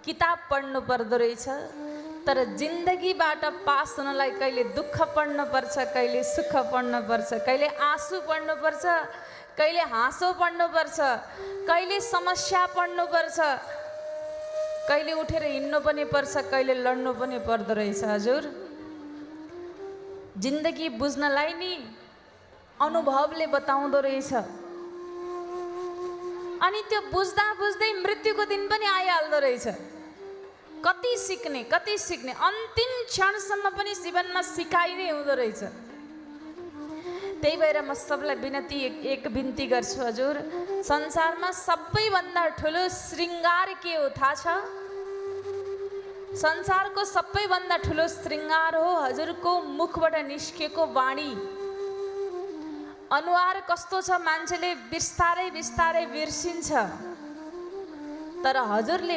किताब पढ्नु पर्दो रहेछ। तर जिन्दगीबाट पास हुनलाई कहिले दुःख पढ्नु पर्छ, कहिले सुख पढ्नु पर्छ, कहिले आँसु पढ्नु पर्छ, कहिले हाँसो पढ्नु पर्छ, कहिले समस्या पढ्नु पर्छ, कहिले उठेर हिँड्नु पनि पर्छ, कहिले लड्नु पनि पर्दो रहेछ। हजुर, जिन्दगी बुझ्नलाई नि अनुभवले बताउँदो रहेछ। अनि त्यो बुझ्दा बुझ्दै मृत्युको दिन पनि आइहाल्दो रहेछ। कति सिक्ने अन्तिम क्षणसम्म पनि जीवनमा सिकाइ नै हुँदो रहेछ। त्यही भएर म सबलाई एक बिन्ती गर्छु। हजुर, संसारमा सबैभन्दा ठुलो श्रृङ्गार के हो थाहा छ? संसारको सबैभन्दा ठुलो श्रृङ्गार हो हजुरको मुखबाट निस्केको वाणी। अनुहार कस्तो छ मान्छेले बिस्तारै बिस्तारै बिर्सिन्छ, तर हजुरले